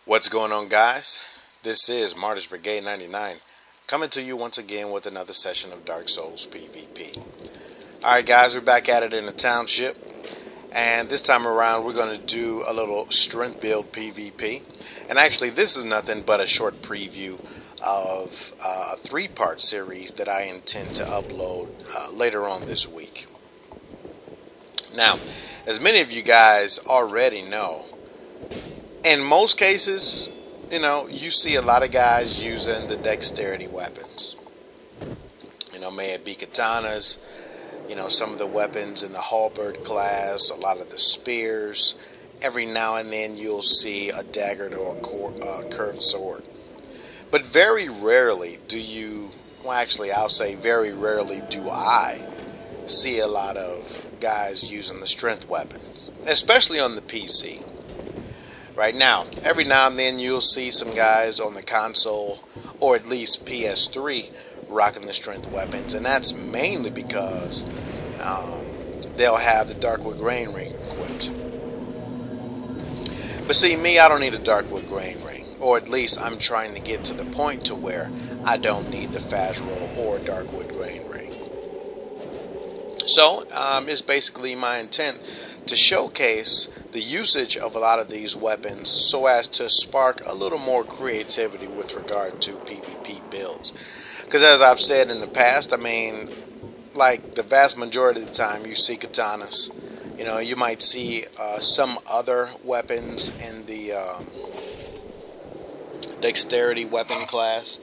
What's going on, guys? This is Martyrs Brigade 99 coming to you once again with another session of Dark Souls PvP. Alright, guys, we're back at it in the township, and this time around we're going to do a little strength build PvP. And actually, this is nothing but a short preview of a three-part series that I intend to upload later on this week. Now, as many of you guys already know, in most cases, you see a lot of guys using the dexterity weapons. May it be katanas, some of the weapons in the halberd class, a lot of the spears. Every now and then you'll see a dagger or a curved sword. But very rarely I'll say very rarely do I see a lot of guys using the strength weapons, especially on the PC. Right now, every now and then you'll see some guys on the console, or at least PS3, rocking the strength weapons, and that's mainly because they'll have the Darkwood Grain Ring equipped. But see, me, I don't need a Darkwood Grain Ring, or at least I'm trying to get to the point to where I don't need the Fazrul or Darkwood Grain Ring. So, it's basically my intent to showcase the usage of a lot of these weapons so as to spark a little more creativity with regard to PvP builds. Because as I've said in the past, like the vast majority of the time you see katanas. You might see some other weapons in the dexterity weapon class.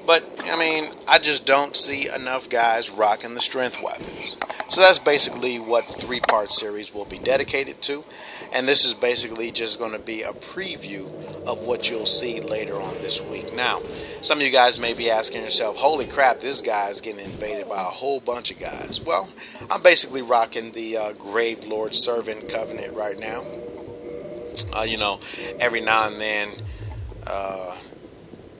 But, I just don't see enough guys rocking the strength weapons. So that's basically what the three-part series will be dedicated to. And this is basically just going to be a preview of what you'll see later on this week. Now, some of you guys may be asking yourself, holy crap, this guy is getting invaded by a whole bunch of guys. Well, I'm basically rocking the Grave Lord Servant Covenant right now. Every now and then...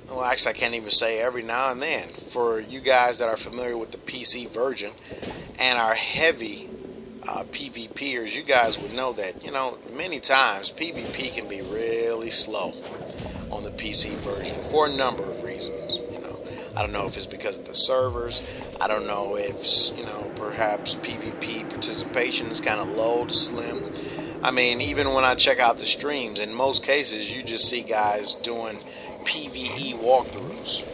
well, actually, I can't even say every now and then. For you guys that are familiar with the PC version and are heavy PvPers, you guys would know that, many times PvP can be really slow on the PC version for a number of reasons. I don't know if it's because of the servers. I don't know if, perhaps PvP participation is kind of low to slim. Even when I check out the streams, in most cases, you just see guys doing PvE walkthroughs,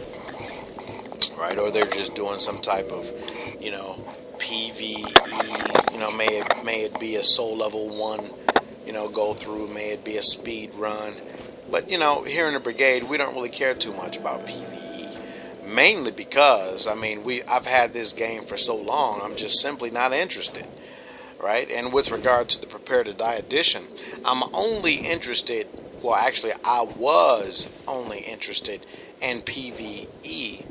right? Or they're just doing some type of, PvE, may it be a soul level 1, go through, may it be a speed run. But, here in the brigade, we don't really care too much about PvE. Mainly because, I've had this game for so long, I'm just simply not interested. Right? And with regard to the Prepare to Die edition, I'm only interested, well, actually, I was only interested in PvE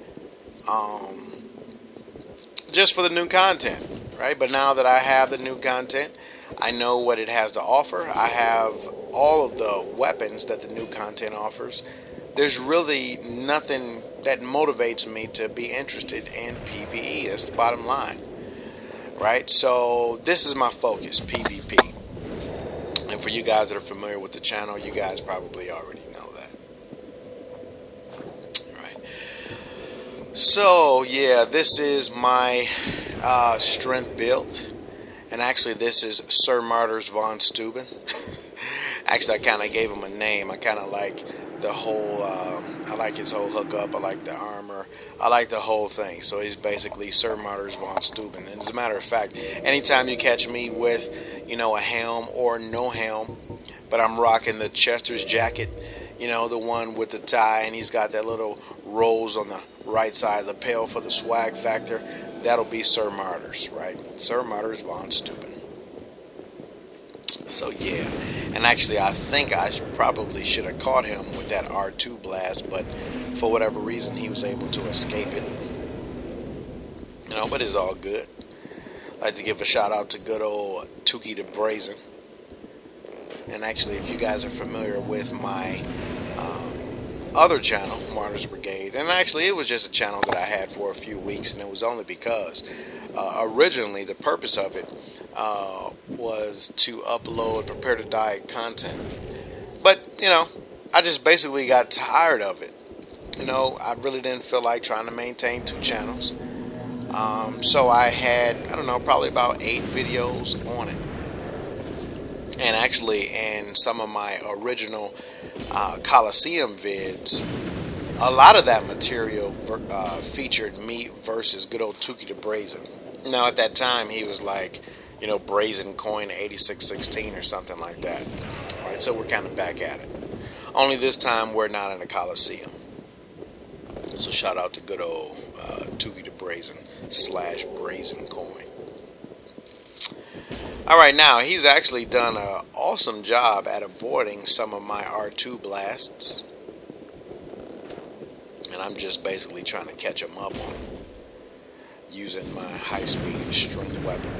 just for the new content, right? But now that I have the new content, I know what it has to offer. I have all of the weapons that the new content offers. There's really nothing that motivates me to be interested in PvE. That's the bottom line. Right, so this is my focus, PvP. And for you guys that are familiar with the channel, you guys probably already know that. Right. So yeah, this is my strength build, and actually this is Sir Martyrs von Steuben. Actually, I kind of gave him a name. I kind of like the whole, I like his whole hookup, I like the armor, I like the whole thing. So he's basically Sir Martyrs von Steuben. And as a matter of fact, anytime you catch me with, a helm or no helm, but I'm rocking the Chester's jacket, the one with the tie, and he's got that little rose on the right side of the lapel for the swag factor, that'll be Sir Martyrs, right? Sir Martyrs von Steuben. So yeah, and actually I think I probably should have caught him with that R2 blast, but for whatever reason he was able to escape it. But it's all good. I'd like to give a shout out to good old Tuki the Brazen. And actually, if you guys are familiar with my other channel, Martyrs Brigade, and actually it was just a channel that I had for a few weeks, and it was only because originally the purpose of it was to upload Prepare to Die content. But, I just basically got tired of it. I really didn't feel like trying to maintain two channels. So I had, I don't know, probably about 8 videos on it. And actually, in some of my original Coliseum vids, a lot of that material featured me versus good old Tukey the Brazen. Now, at that time, he was like, Brazen Coin 8616 or something like that. Right, so we're kind of back at it. Only this time, we're not in a Coliseum. So shout out to good old Tukey the Brazen / Brazen Coin. Alright, now he's actually done an awesome job at avoiding some of my R2 blasts. And I'm just basically trying to catch him up on him using my high-speed strength weapon.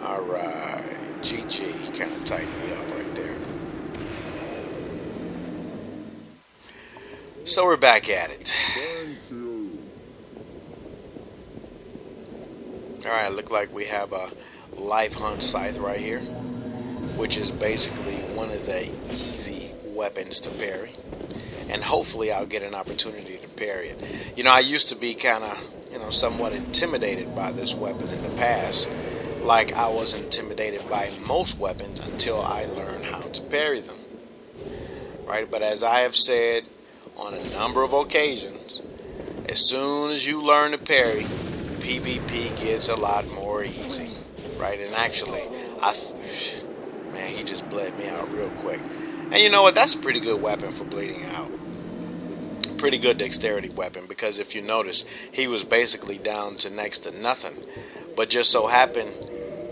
Alright, GG, kind of tightened me up right there. So we're back at it. Alright, look like we have a Life Hunt Scythe right here, which is basically one of the easy weapons to parry. And hopefully I'll get an opportunity to parry it. I used to be kind of, somewhat intimidated by this weapon in the past. Like I was intimidated by most weapons until I learned how to parry them. Right? But as I have said on a number of occasions, as soon as you learn to parry, PvP gets a lot more easy, right? And actually, man, he just bled me out real quick. And you know what? That's a pretty good weapon for bleeding out. Pretty good dexterity weapon, because if you notice, he was basically down to next to nothing. But just so happened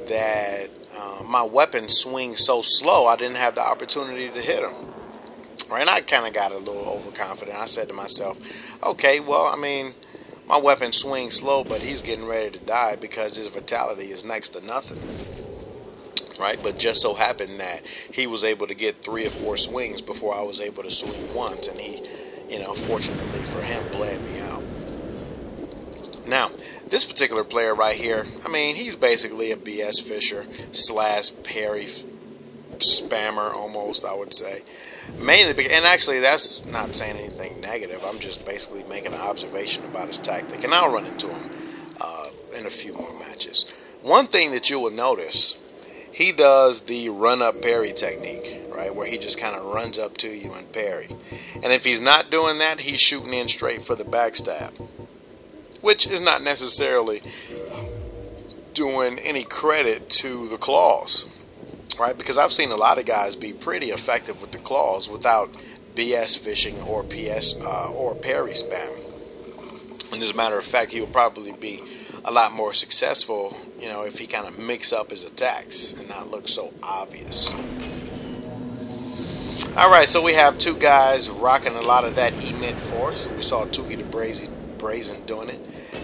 that my weapon swings so slow, I didn't have the opportunity to hit him. Right? And I kind of got a little overconfident. I said to myself, okay, well, I mean, my weapon swings slow, but he's getting ready to die because his vitality is next to nothing. Right? But just so happened that he was able to get 3 or 4 swings before I was able to swing once, and he, fortunately for him, bled me out. Now, this particular player right here, I mean, he's basically a BS Fisher / parry spammer almost, I would say. Mainly, and actually that's not saying anything negative. I'm just basically making an observation about his tactic, and I'll run into him in a few more matches. One thing that you will notice, he does the run-up parry technique, right, where he just kind of runs up to you and parry. And if he's not doing that, he's shooting in straight for the backstab, which is not necessarily doing any credit to the claws. Right, because I've seen a lot of guys be pretty effective with the claws without BS fishing or or parry spamming. And as a matter of fact, he will probably be a lot more successful, if he kind of mix up his attacks and not look so obvious. All right, so we have 2 guys rocking a lot of that emit force. We saw Tukey the Brazen doing it,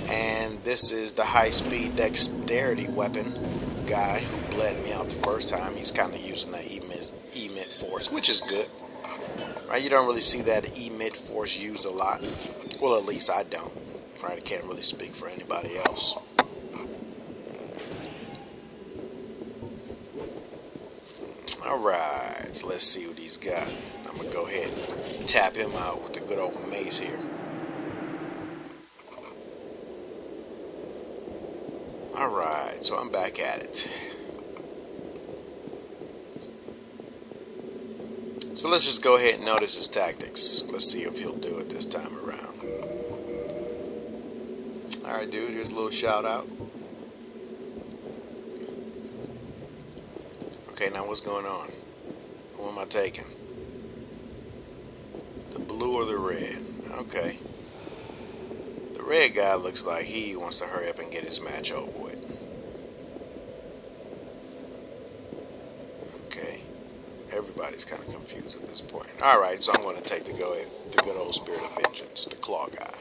and this is the high-speed dexterity weapon guy who bled me out the first time. He's kind of using that emit force, which is good. Right? You don't really see that emit force used a lot. Well, at least I don't. Right? I can't really speak for anybody else. Alright, so let's see what he's got. I'm going to go ahead and tap him out with the good old mace here. Alright, so I'm back at it. So let's just go ahead and notice his tactics. Let's see if he'll do it this time around. Alright, dude, here's a little shout out. Okay, now what's going on? Who am I taking? The blue or the red? Okay. The red guy looks like he wants to hurry up and get his match over with. Okay. Everybody's kind of confused at this point. Alright, so I'm going to take the good old Spirit of Vengeance, the claw guy.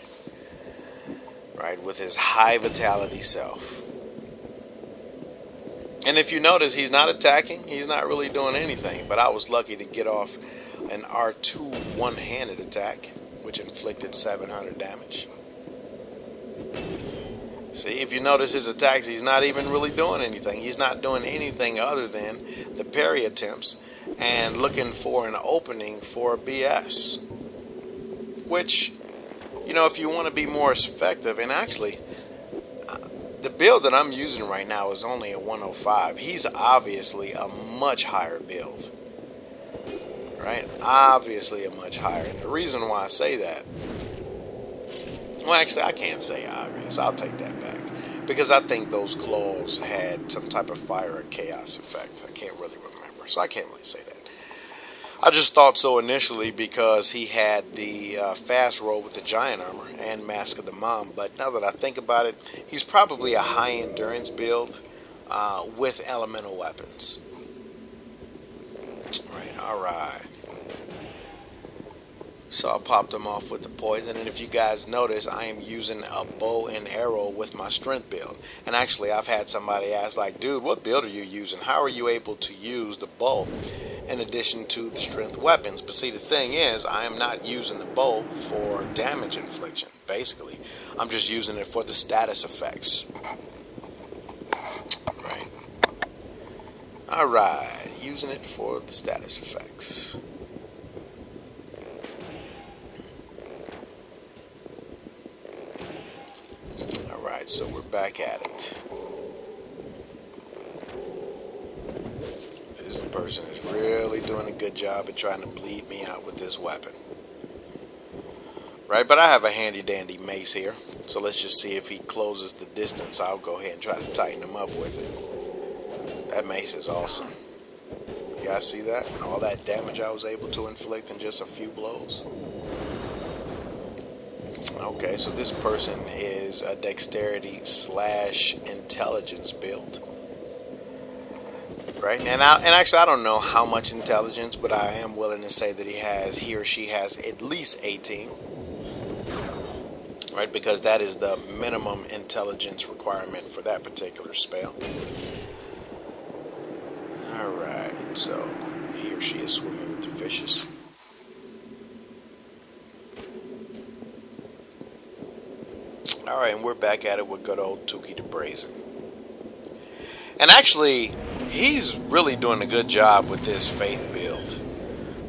Right, with his high vitality self. And if you notice, he's not attacking. He's not really doing anything. But I was lucky to get off an R2 one-handed attack, which inflicted 700 damage. See, if you notice his attacks, he's not even really doing anything. He's not doing anything other than the parry attempts. and looking for an opening for BS. Which, if you want to be more effective, and actually, the build that I'm using right now is only a 105. He's obviously a much higher build. Right? Obviously a much higher. And the reason why I say that, well, actually, I can't say obvious. I'll take that back. Because I think those claws had some type of fire or chaos effect. I can't really remember. So I can't really say that. I just thought so initially because he had the fast roll with the giant armor and Mask of the Mom. But now that I think about it, he's probably a high endurance build with elemental weapons. Right, alright. So I popped him off with the poison, and if you guys notice, I am using a bow and arrow with my strength build. And actually, I've had somebody ask, like, dude, what build are you using? How are you able to use the bow in addition to the strength weapons? But see, the thing is, I am not using the bow for damage infliction, basically. I'm just using it for the status effects. Right. Alright, using it for the status effects. Alright, so we're back at it. This person is really doing a good job at trying to bleed me out with this weapon. Right, but I have a handy dandy mace here. So let's just see if he closes the distance. I'll go ahead and try to tighten him up with it. That mace is awesome. You guys see that? All that damage I was able to inflict in just a few blows. Okay, so this person is a dexterity / intelligence build. Right, and actually I don't know how much intelligence, but I am willing to say that he or she has at least 18. Right, because that is the minimum intelligence requirement for that particular spell. Alright, so he or she is swimming with the fishes. Alright, and we're back at it with good old Tukey the Brazen. And actually, he's really doing a good job with this Faith build.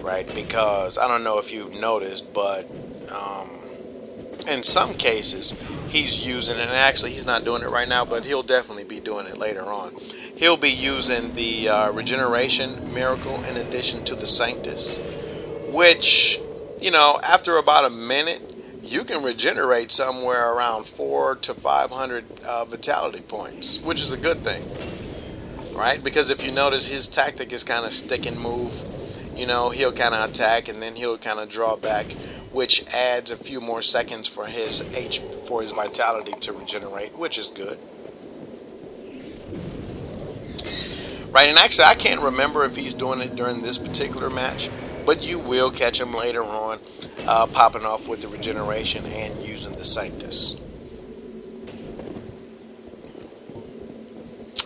Right, because I don't know if you've noticed, but in some cases, he's using, and actually he's not doing it right now, but he'll definitely be doing it later on. He'll be using the regeneration miracle in addition to the Sanctus, which, after about a minute, you can regenerate somewhere around 400 to 500 vitality points, which is a good thing, right? Because if you notice, his tactic is kind of stick and move. He'll kind of attack and then he'll kind of draw back, which adds a few more seconds for his vitality to regenerate, which is good. Right, and actually I can't remember if he's doing it during this particular match, but you will catch him later on popping off with the regeneration and using the Sanctus.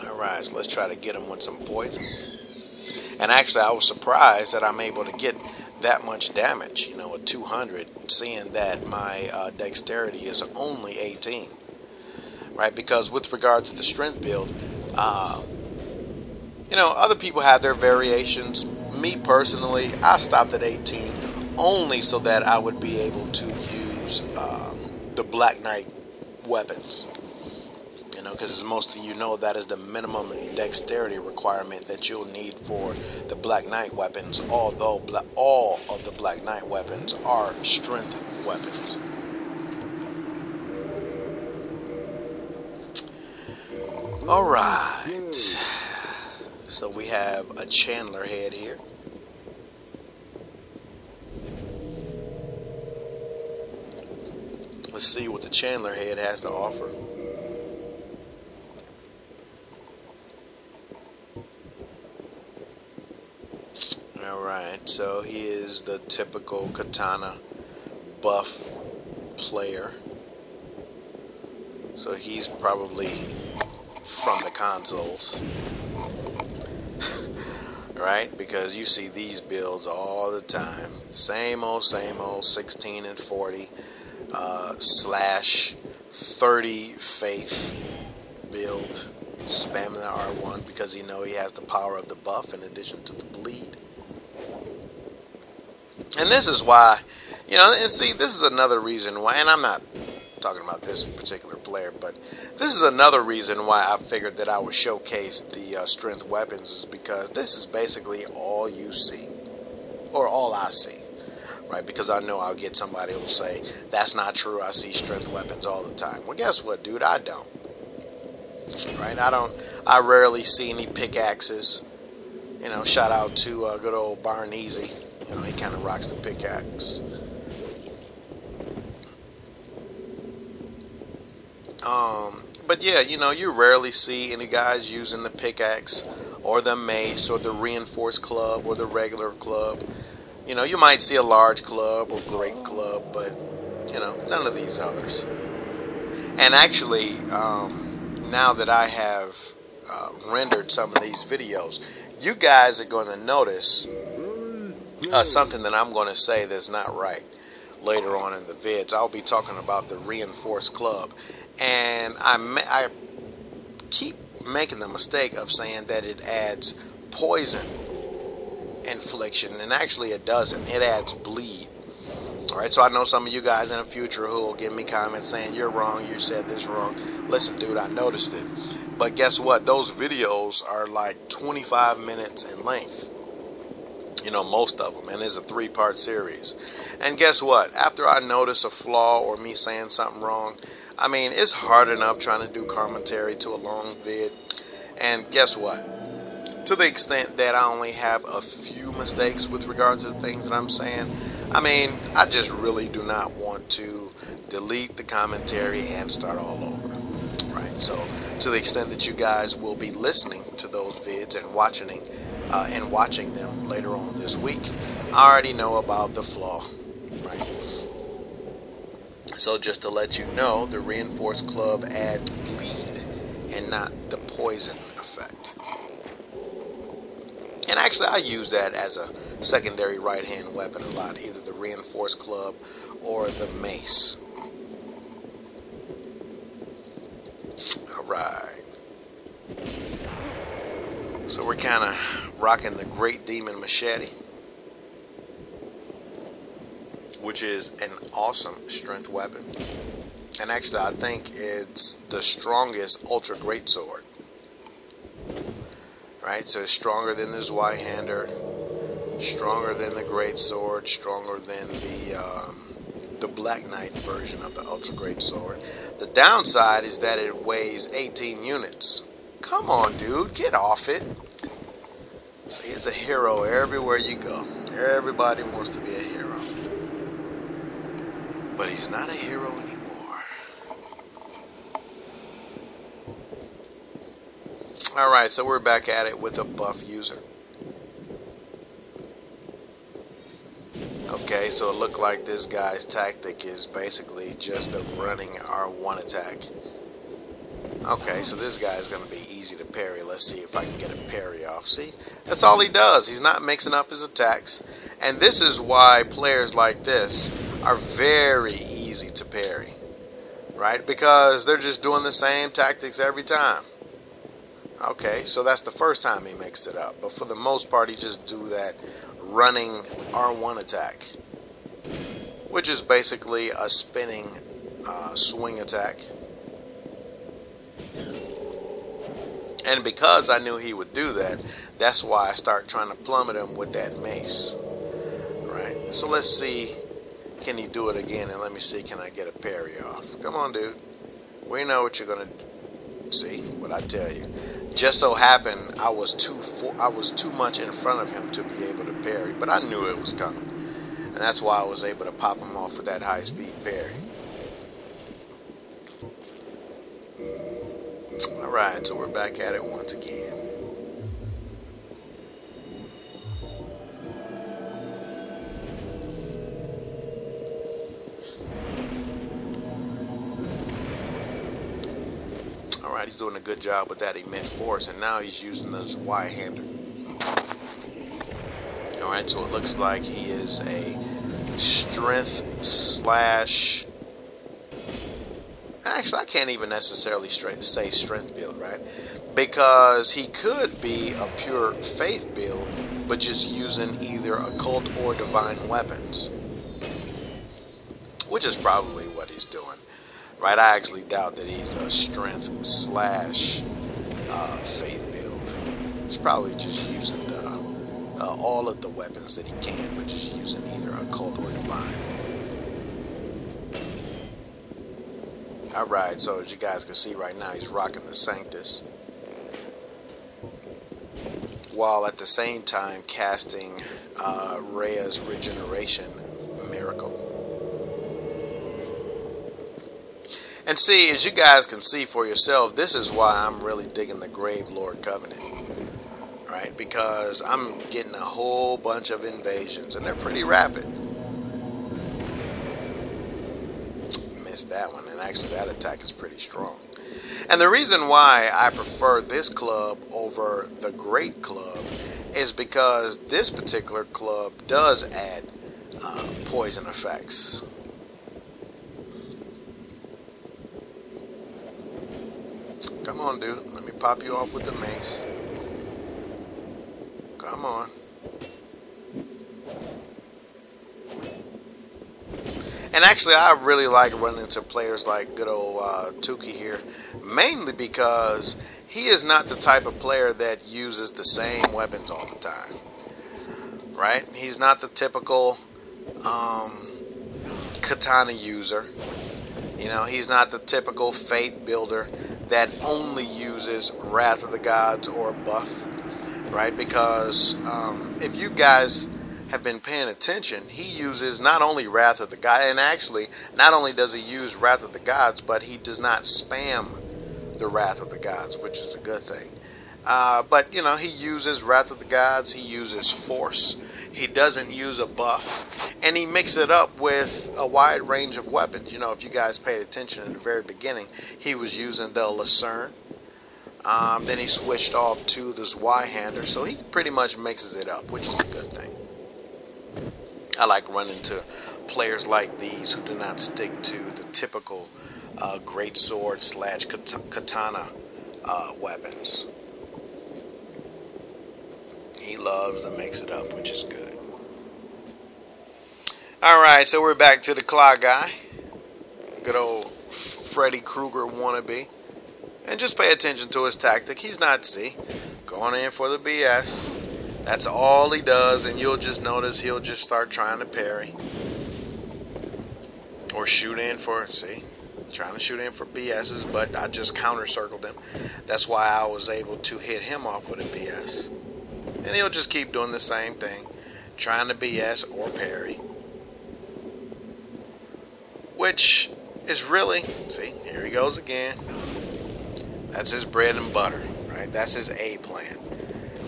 Alright, so let's try to get him with some poison. And actually I was surprised that I'm able to get that much damage, a 200, seeing that my dexterity is only 18. Right, because with regard to the strength build, other people have their variations. Me personally, I stopped at 18 only so that I would be able to use the Black Knight weapons. Because as most of you know, that is the minimum dexterity requirement that you'll need for the Black Knight weapons, although all of the Black Knight weapons are strength weapons. Alright. So we have a Chandler head here. Let's see what the Chandler head has to offer. Alright, so he is the typical katana buff player. So he's probably from the consoles. Right? Because you see these builds all the time. Same old 16 and 40 /30 faith build. Spamming the R1 because he has the power of the buff in addition to the bleed. And this is why, and see, this is another reason why, and I'm not talking about this particular player, but this is another reason why I figured that I would showcase the strength weapons, is because this is basically all you see, or all I see, right? Because I know I'll get somebody who will say, that's not true, I see strength weapons all the time. Well, guess what, dude? I don't. Right? I rarely see any pickaxes. Shout out to good old Barneasy. He kind of rocks the pickaxe. But yeah, you rarely see any guys using the pickaxe or the mace or the reinforced club or the regular club. You might see a large club or great club, but none of these others. And actually, now that I have rendered some of these videos, you guys are going to notice something that I'm going to say that's not right later on in the vids. I'll be talking about the reinforced club, and I keep making the mistake of saying that it adds poison infliction, and actually it doesn't. It adds bleed. Alright, so I know some of you guys in the future who will give me comments saying you're wrong, you said this wrong. Listen, dude, I noticed it. But guess what? Those videos are like 25 minutes in length. Most of them. And it's a 3-part series. And guess what? After I notice a flaw or me saying something wrong, it's hard enough trying to do commentary to a long vid. And guess what? To the extent that I only have a few mistakes with regards to the things that I'm saying, I just really do not want to delete the commentary and start all over. Right? So, to the extent that you guys will be listening to those vids and watching them later on this week, I already know about the flaw. Right? So, just to let you know, the reinforced club adds bleed and not the poison effect. And actually, I use that as a secondary right-hand weapon a lot, either the reinforced club or the mace. Alright. So we're kind of rocking the Great Demon Machete, which is an awesome strength weapon. And actually, I think it's the strongest Ultra Greatsword. Right, so it's stronger than the Zweihander, stronger than the Greatsword, stronger than the Black Knight version of the Ultra Greatsword. The downside is that it weighs 18 units. Come on, dude, get off it. See, it's a hero everywhere you go. Everybody wants to be a hero. But he's not a hero anymore. Alright, so we're back at it with a buff user. Okay, so it looked like this guy's tactic is basically just the running R1 attack. Okay, so this guy is going to be easy to parry. Let's see if I can get a parry off. See, that's all he does. He's not mixing up his attacks. And this is why players like this are very easy to parry. Right? Because they're just doing the same tactics every time. Okay, so that's the first time he mixed it up. But for the most part, he just do that running R1 attack, which is basically a spinning swing attack. And because I knew he would do that, that's why I start trying to plummet him with that mace. Right? So let's see, can he do it again? And let me see, can I get a parry off? Come on, dude. We know what you're going to do. See what I tell you. Just so happened I was too much in front of him to be able to parry, but I knew it was coming, and that's why I was able to pop him off with that high-speed parry. All right, so we're back at it once again. Alright, he's doing a good job with that immense force, and now he's using the Zweihander. Alright, so it looks like he is a strength slash... Actually, I can't even necessarily say strength build, right? Because he could be a pure faith build, but just using either occult or divine weapons, which is probably what he's doing. Right, I actually doubt that he's a strength slash faith build. He's probably just using all of the weapons that he can, but just using either occult or divine. Alright, so as you guys can see right now, he's rocking the Sanctus, while at the same time casting Rhea's Regeneration Miracle. And see, as you guys can see for yourself, this is why I'm really digging the Gravelord Covenant. Right? Because I'm getting a whole bunch of invasions, and they're pretty rapid. Missed that one, and actually that attack is pretty strong. And the reason why I prefer this club over the Great Club is because this particular club does add poison effects. Come on, dude. Let me pop you off with the mace. Come on. And actually, I really like running into players like good old Tuki here, mainly because he is not the type of player that uses the same weapons all the time. Right? He's not the typical katana user. You know, he's not the typical faith builder that only uses Wrath of the Gods or buff, right? Because if you guys have been paying attention, he uses not only Wrath of the Gods, and actually, not only does he use Wrath of the Gods, but he does not spam the Wrath of the Gods, which is a good thing. But, you know, he uses Wrath of the Gods, he uses Force, he doesn't use a buff, and he mixes it up with a wide range of weapons. You know, if you guys paid attention in the very beginning, he was using the Lucerne. Then he switched off to the Zweihander, so he pretty much mixes it up, which is a good thing. I like running into players like these who do not stick to the typical great sword slash katana weapons. He loves to mix it up, which is good. Alright, so we're back to the Claw guy. Good old Freddy Krueger wannabe. And just pay attention to his tactic. He's not, see, going in for the BS. That's all he does, and you'll just notice he'll just start trying to parry. Or shoot in for, see, trying to shoot in for BSs, but I just counter-circled him. That's why I was able to hit him off with a BS. And he'll just keep doing the same thing, trying to BS or parry. Which is really, see, here he goes again. That's his bread and butter, right? That's his A plan.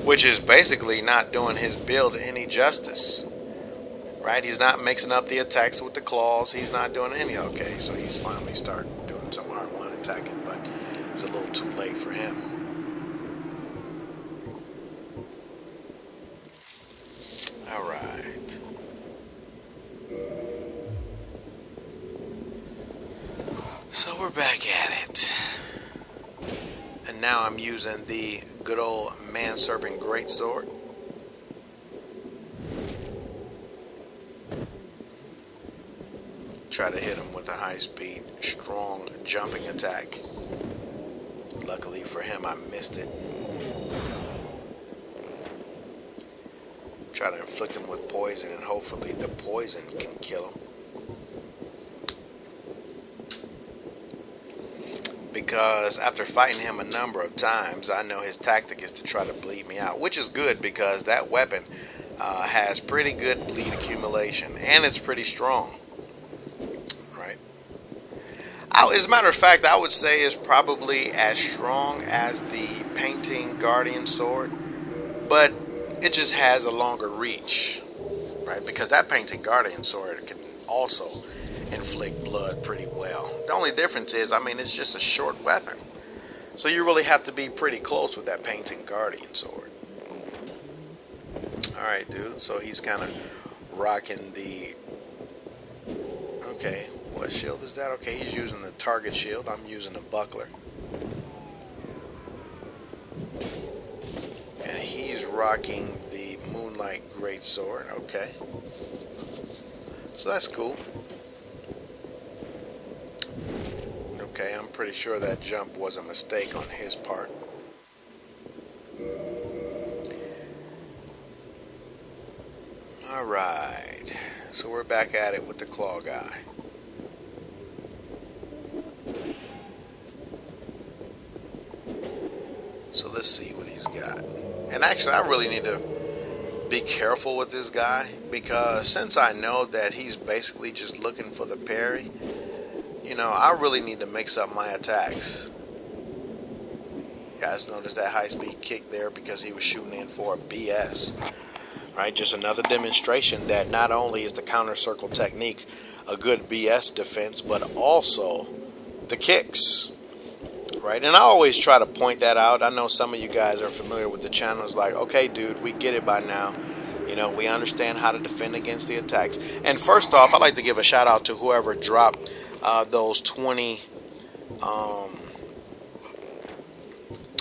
Which is basically not doing his build any justice. Right? He's not mixing up the attacks with the claws. He's not doing any okay. So he's finally starting doing some R1 attacking, but it's a little too late for him. Alright. So we're back at it. And now I'm using the good old Man Serpent Greatsword. Try to hit him with a high-speed, strong jumping attack. Luckily for him, I missed it. Try to inflict him with poison, and hopefully the poison can kill him. Because after fighting him a number of times, I know his tactic is to try to bleed me out, which is good because that weapon has pretty good bleed accumulation, and it's pretty strong. Right? As a matter of fact, I would say it's probably as strong as the Painting Guardian sword, but it just has a longer reach, right? Because that Painting Guardian sword can also inflict blood pretty well. The only difference is, I mean, it's just a short weapon. So you really have to be pretty close with that Painting Guardian sword. Alright, dude. So he's kind of rocking the... Okay, what shield is that? Okay, he's using the target shield. I'm using a buckler. And he's rocking the Moonlight my great sword. Okay. So that's cool. Okay, I'm pretty sure that jump was a mistake on his part. Alright. So we're back at it with the claw guy. So let's see what he's got. And actually, I really need to be careful with this guy, because since I know that he's basically just looking for the parry, you know, I really need to mix up my attacks. Guys, notice that high speed kick there because he was shooting in for a BS. Right, just another demonstration that not only is the counter circle technique a good BS defense, but also the kicks. Right, and I always try to point that out. I know some of you guys are familiar with the channel. It's like, okay, dude, we get it by now. You know, we understand how to defend against the attacks. And first off, I'd like to give a shout out to whoever dropped those 20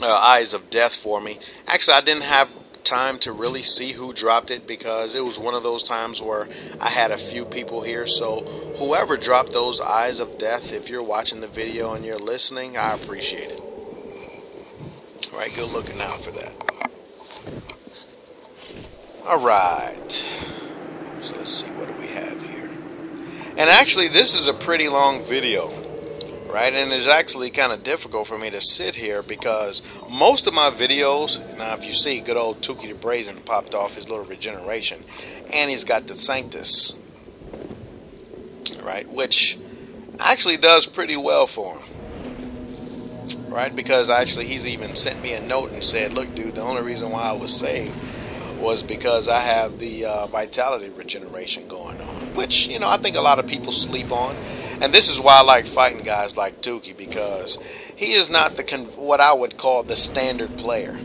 Eyes of Death for me. Actually, I didn't have time to really see who dropped it because it was one of those times where I had a few people here. So whoever dropped those Eyes of Death, if you're watching the video and you're listening, I appreciate it. All right, good looking out for that. All right, so let's see, what do we have here? And actually, this is a pretty long video, right? And it's actually kind of difficult for me to sit here because most of my videos, now if you see, good old Tuki the Brazen popped off his little regeneration, and he's got the Sanctus, right, which actually does pretty well for him, right? Because actually he's even sent me a note and said, look, dude, the only reason why I was saved was because I have the vitality regeneration going on, which, you know, I think a lot of people sleep on. And this is why I like fighting guys like Tuki, because he is not what I would call the standard player,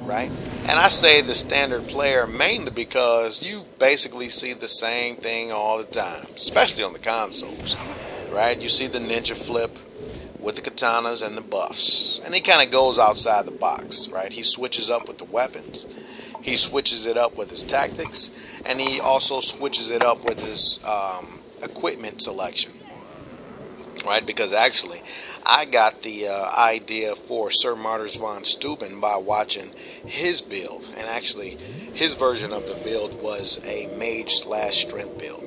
right? And I say the standard player mainly because you basically see the same thing all the time, especially on the consoles, right? You see the ninja flip with the katanas and the buffs, and he kind of goes outside the box, right? He switches up with the weapons, he switches it up with his tactics, and he also switches it up with his equipment selection. Right, because actually I got the idea for Sir Martyrs von Steuben by watching his build, and actually his version of the build was a mage / strength build.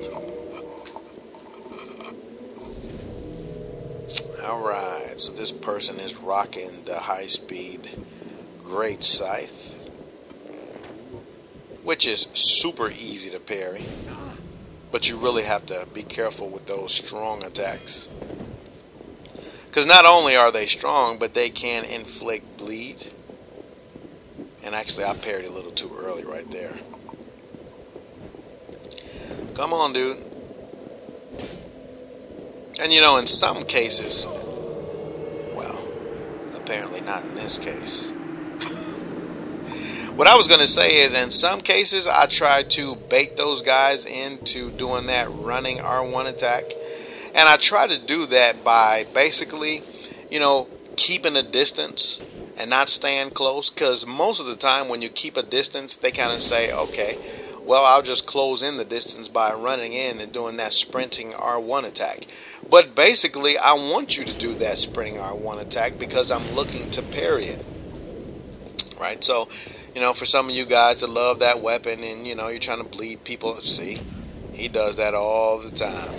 Alright, so this person is rocking the high speed Great Scythe, which is super easy to parry, but you really have to be careful with those strong attacks. Because not only are they strong, but they can inflict bleed. And actually, I parried a little too early right there. Come on, dude. And you know, in some cases, well, apparently not in this case. What I was going to say is, in some cases, I tried to bait those guys into doing that running R1 attack. And I try to do that by basically, you know, keeping a distance and not staying close. Because most of the time when you keep a distance, they kind of say, okay, well, I'll just close in the distance by running in and doing that sprinting R1 attack. But basically, I want you to do that sprinting R1 attack because I'm looking to parry it. Right? So, you know, for some of you guys that love that weapon and, you know, you're trying to bleed people, see, he does that all the time.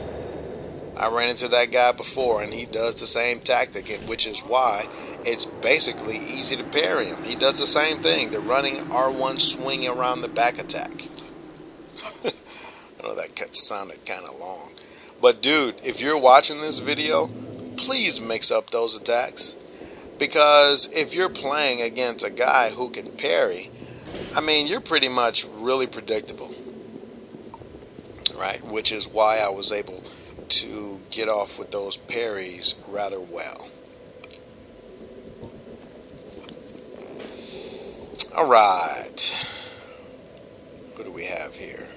I ran into that guy before, and he does the same tactic, which is why it's basically easy to parry him. He does the same thing, the running R1 swing around the back attack. I know that cut sounded kind of long. But dude, if you're watching this video, please mix up those attacks. Because if you're playing against a guy who can parry, I mean, you're pretty much really predictable. Right? Which is why I was able to get off with those parries rather well. Alright. What do we have here?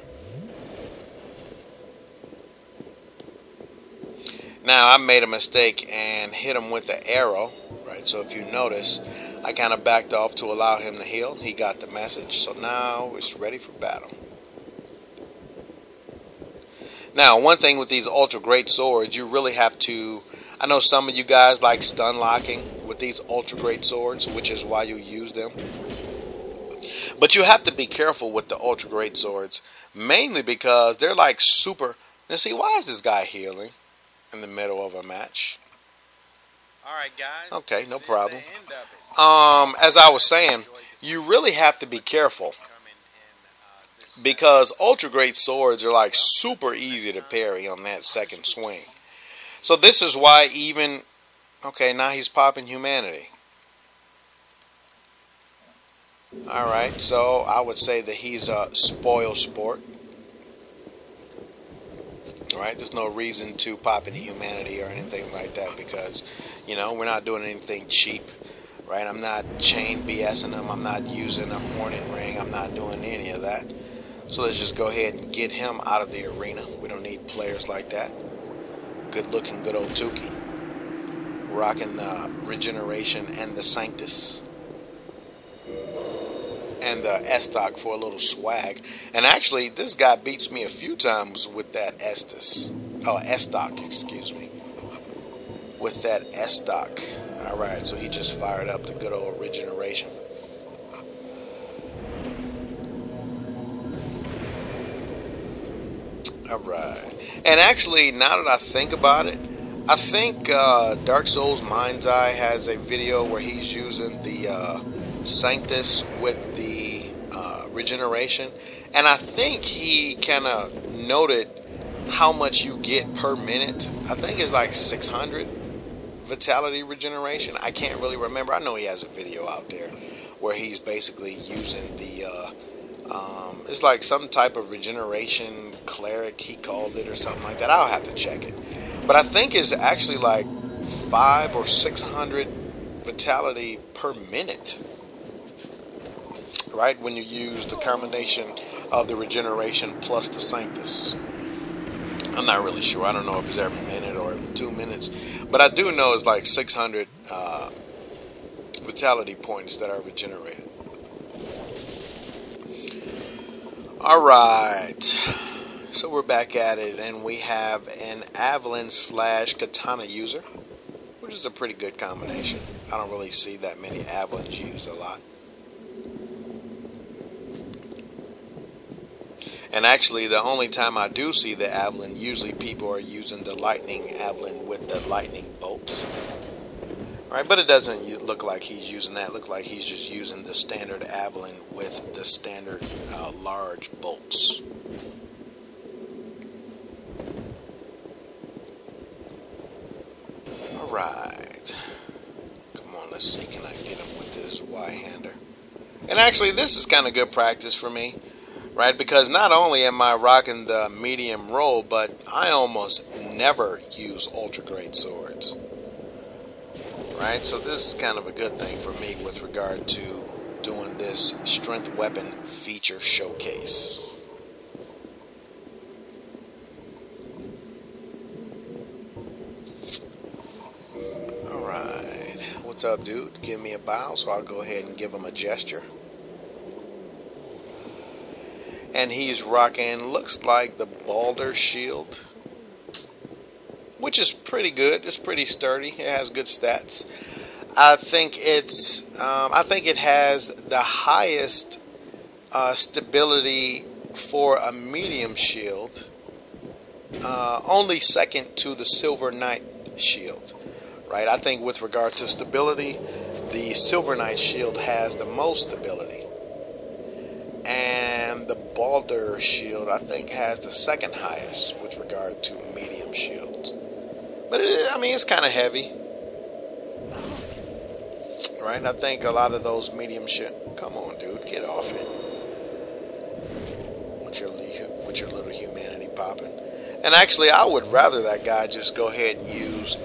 Now, I made a mistake and hit him with the arrow. Right, so if you notice, I kind of backed off to allow him to heal. He got the message, so now it's ready for battle. Now, one thing with these ultra great swords, you really have to... I know some of you guys like stun locking with these ultra great swords, which is why you use them. But you have to be careful with the ultra great swords, mainly because they're like super... Now see, why is this guy healing in the middle of a match? Alright guys. Okay, no problem. As I was saying, you really have to be careful, because ultra great swords are like super easy to parry on that second swing. So this is why even... Okay, now he's popping humanity. Alright, so I would say that he's a spoil sport. Alright, there's no reason to pop into humanity or anything like that, because, you know, we're not doing anything cheap. Right, I'm not chain BSing him. I'm not using a Hornet Ring. I'm not doing any of that. So let's just go ahead and get him out of the arena. We don't need players like that. Good looking, good old Tukey. Rocking the Regeneration and the Sanctus. And the Estoc for a little swag. And actually, this guy beats me a few times with that Estus. Oh, Estoc, excuse me. With that Estoc. Alright, so he just fired up the good old Regeneration. Alright. And actually, now that I think about it, I think Dark Souls Mind's Eye has a video where he's using the Sanctus with the Regeneration. And I think he kind of noted how much you get per minute. I think it's like 600 Vitality Regeneration. I can't really remember. I know he has a video out there where he's basically using the it's like some type of regeneration cleric, he called it, or something like that. I'll have to check it, but I think it's actually like 500 or 600 vitality per minute, right, when you use the combination of the regeneration plus the Sanctus. I'm not really sure. I don't know if it's every minute or every 2 minutes, but I do know it's like 600 vitality points that are regenerated. Alright, so we're back at it, and we have an Avalon / Katana user, which is a pretty good combination. I don't really see that many Avalons used a lot. And actually, the only time I do see the Avalon, usually people are using the Lightning Avalon with the lightning bolts. Right, but it doesn't look like he's using that. It looks like he's just using the standard Avalon with the standard large bolts. Alright. Come on, let's see. Can I get him with this Y-hander? And actually, this is kind of good practice for me. Right, because not only am I rocking the medium roll, but I almost never use ultra great swords. Right, so this is kind of a good thing for me with regard to doing this strength weapon feature showcase. Alright, what's up, dude? Give me a bow, so I'll go ahead and give him a gesture. And he's rocking, looks like the Balder shield, which is pretty good. It's pretty sturdy. It has good stats. I think it has the highest stability for a medium shield, only second to the Silver Knight shield. Right? I think with regard to stability, the Silver Knight shield has the most stability. And the Balder shield, I think, has the second highest with regard to medium shields. But it's kind of heavy, right? I think a lot of those medium shields. Come on, dude, get off it. With your little humanity popping. And actually, I would rather that guy just go ahead and use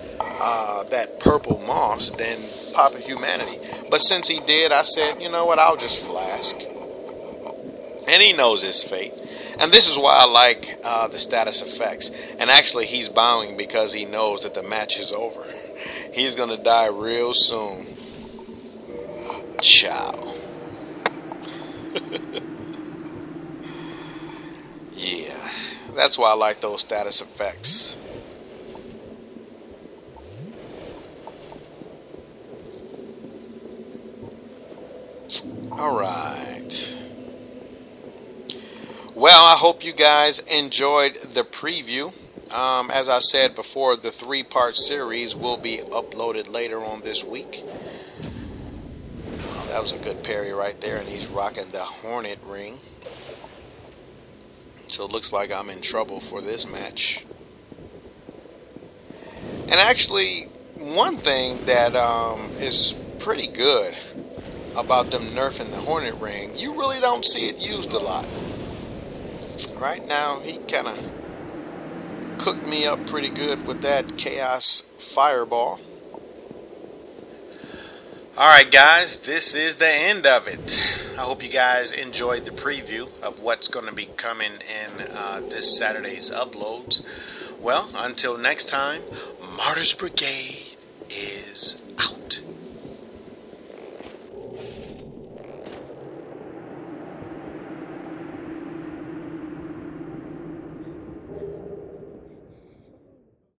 that purple moss than pop a humanity. But since he did, I said, you know what? I'll just flask. And he knows his fate. And this is why I like the status effects. And actually, he's bowing because he knows that the match is over. He's going to die real soon. Ciao. Yeah, that's why I like those status effects. All right. Well, I hope you guys enjoyed the preview. As I said before, the three-part series will be uploaded later on this week. That was a good parry right there, and he's rocking the Hornet ring. So it looks like I'm in trouble for this match. And actually, one thing that is pretty good about them nerfing the Hornet ring, you really don't see it used a lot. Right now, he kind of cooked me up pretty good with that Chaos Fireball. Alright, guys, this is the end of it. I hope you guys enjoyed the preview of what's going to be coming in this Saturday's uploads. Well, until next time, Martyrs Brigade is out.